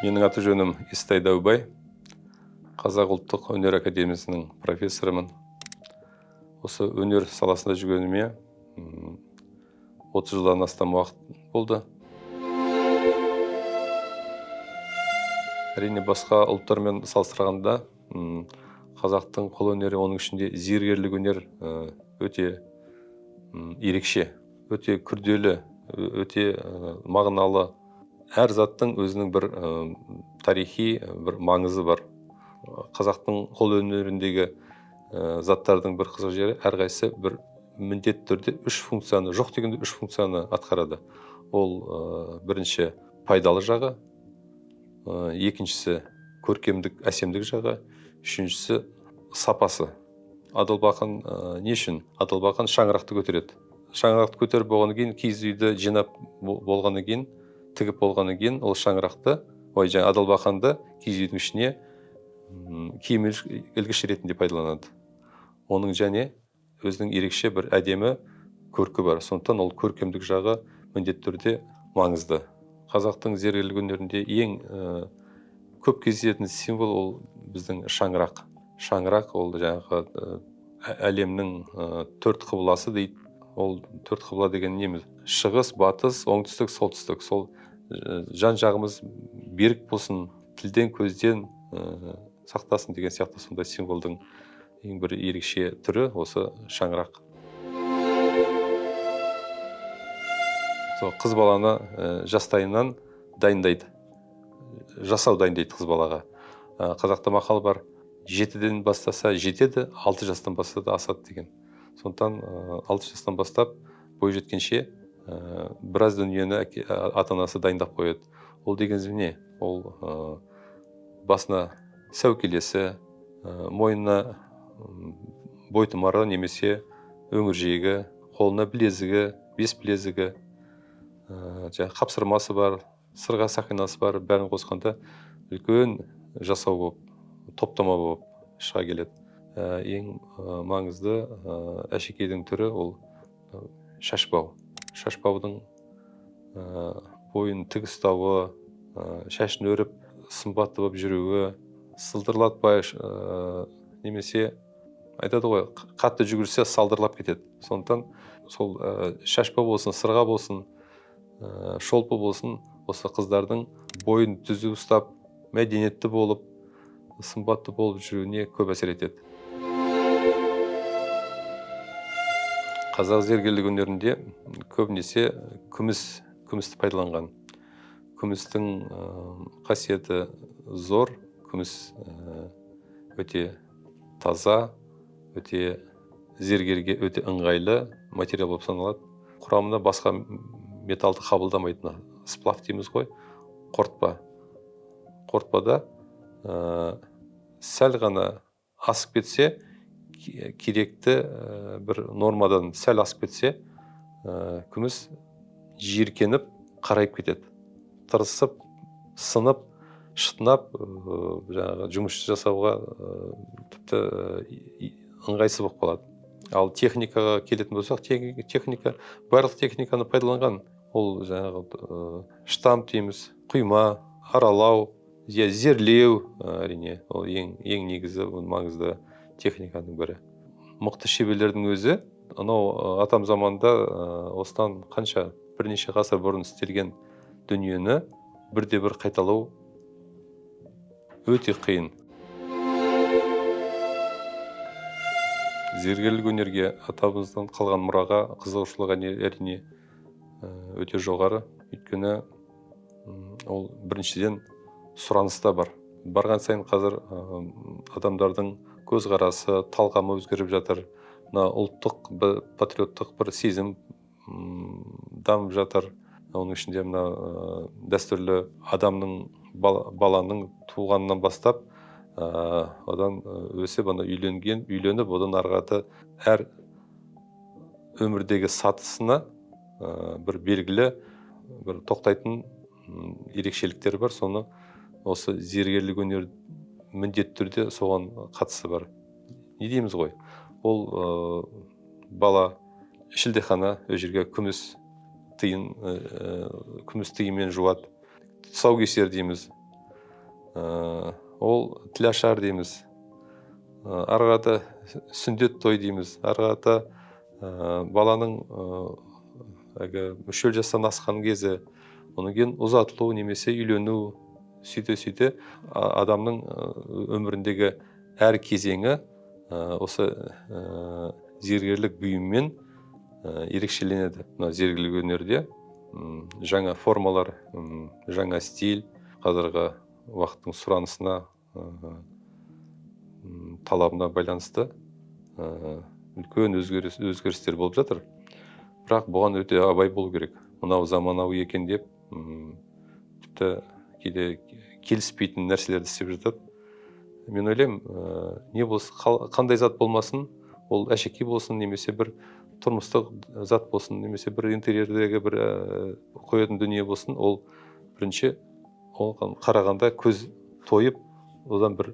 Менің аты жөнім Естай Дәубай, Қазақ ұлттық өнер академиясының профессорымын. Осы өнер саласында жүргеніме 30 жылдан астам уақыт болды. Әрине басқа ұлттармен салыстырғанда қазақтың қол өнері, оның ішінде зергерлік өнер өте ерекше, өте күрделі, өте мағыналы. Әр заттың өзінің бір тарихи бір маңызы бар. Қазақтың қол өнеріндегі заттардың бір қызық жері, әрқайсысы бір міндетті түрде үш функцияны, жоқ дегенде үш функцияны атқарады. Ол бірінші пайдалы жағы, екіншісі көркемдік, әсемдік жағы, үшіншісі сапасы. Адалбақан не үшін? Адалбақан шаңырақты көтереді. Шаңырақты көтеріп болғаннан кейін, киіз үйді жинап болғаннан кейін, тігіп болғаннан кейін, ол шаңырақты, адалбақанды киіз үйдің ішіне киім ілгіш ретінде пайдаланады. Оның және өзінің ерекше бір әдемі көркі бар. Сондықтан ол көркемдік жағы міндетті түрде маңызды. Қазақтың зергерлік өнерінде ең көп кездесетін символ ол біздің шаңырақ. Шаңырақ ол жаңағы әлемнің төрт құбыласы дейді. Ол төрт құбыла деген неміз? Шығыс, батыс, оңтүстік, солтүстік. Сол жан жағымыз берік болсын, тілден, көзден сақтасын деген сияқты сондай символдың ең бір ерекше түрі осы шаңырақ. Қыз баланы жастайынан дайындайды. Жасау дайындайды қыз балаға. Қазақта мақал бар, 7-ден бастаса жетеді, 6 жастан бастаса асады деген. Сондықтан 6 жастан бастап бой жеткенше біраз дүниені ата-анасы дайындап қояды. Ол дегеніміз не? Ол басына сәукелесі, мойнына бойтұмары немесе өңіржегі, қолына білезігі, бес білезігі, қапсырмасы бар, сырға сақинасы бар, бәрін қосқанда үлкен жасау болып, топтама болып шыға келеді. Ең маңызды әшекейдің түрі ол шашбау. Шашбаудың бойын тік ұстауы, шашын өріп сымбатты болып жүруі, сылдырлатпай немесе айтады ғой, қатты жүгірсе салдырлап кетеді. Сондықтан сол шашбау болсын, сырға болсын, шолпы болсын, осы қыздардың бойын түзу ұстап, мәдениетті болып, сымбатты болып жүруіне көп әсер етеді. Қазақ зергерлік өнерінде көбінесе күмісті пайдаланған. Күмістің қасиеті зор, күміс өте таза, өте зергерге өте ыңғайлы материал болып саналады. Құрамына басқа металлды қабылдамайтын, сплав дейміз ғой, қортпа. Қортпада сәл ғана асып кетсе, керекті бір нормадан сәл асып кетсе, күміс жиіркеніп қарайып кетеді. Тырысып, сынып, шытынап, жұмыс жасауға тіпті ыңғайсыз болып қалады. Ал техникаға келетін болсақ, техника барлық техниканы пайдаланған. Ол штамп дейміз, құйма, аралау, зерлеу, әрине, ол ең негізі, маңызды техниканың бірі. Мықты шеберлердің өзі, анау атам заманда осыдан қанша бірнеше ғасыр бұрын істелген дүниені бірде-бір қайталау өте қиын. Зергерлік өнерге атамыздан қалған мұраға қызығушылық әрине өте жоғары. Өйткені ол біріншіден сұраныста бар. Барған сайын қазір адамдардың көзқарасы, талғамы өзгеріп жатыр. Ұлттық, патриоттық бір сезім дамып жатыр. Оның ішінде дәстүрлі адамның, баланың туғанынан бастап, одан өсіп, үйленіп, одан арғаты әр өмірдегі сатысына бір белгілі, бір тоқтайтын ерекшеліктері бар. Соны осы зергерлік өнер міндетті түрде соған қатысы бар. Не дейміз ғой? Ол бала шілдехана, ол жерге күміс тиынмен жуады. Тұсаукесер дейміз. ол тілашар дейміз. Ары қарата сүндет той дейміз. Ары қарата баланың әлгі мүшел жастан асқан кезі, одан кейін ұзатылу немесе үйлену, сөйте адамның өміріндегі әр кезеңі осы зергерлік бұйыммен ерекшеленеді. Мына зергерлік өнерде жаңа формалар, жаңа стиль, қазіргі уақыттың сұранысына, талабына байланысты үлкен өзгерістер болып жатыр. Бірақ бұған өте абай болу керек. Мынау заманауи екен деп, тіпті кейде келіспейтін нәрселерді істеп жатады. Мен ойлаймын, не болсын, қандай зат болмасын, ол әшекей болсын, немесе бір тұрмыстық зат болсын, немесе бір интерьердегі бір қоятын дүние болсын, ол бірінші қарағанда көз тойып, одан бір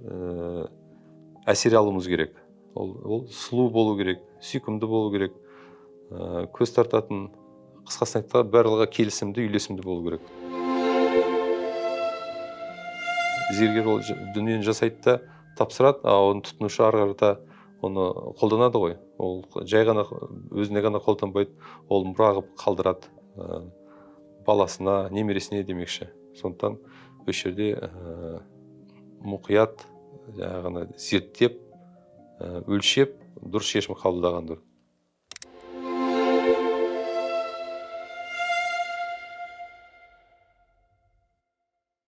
әсер алуымыз керек. Ол сұлу болу керек, сүйкімді болу керек, көз тартатын, қысқасын айтқанда барлығы келісімді, үйлесімді болу керек. Зергер ол дүниені жасайды да тапсырады, оны тұтынушы ары қарата оны қолданады ғой. Ол жай ғана өзіне ғана қолданбайды, ол мұра қылып қалдырады баласына, немересіне демекші. Сондықтан осы жерде мұқият, зерттеп, өлшеп, дұрыс шешім қабылдаған дұрыс.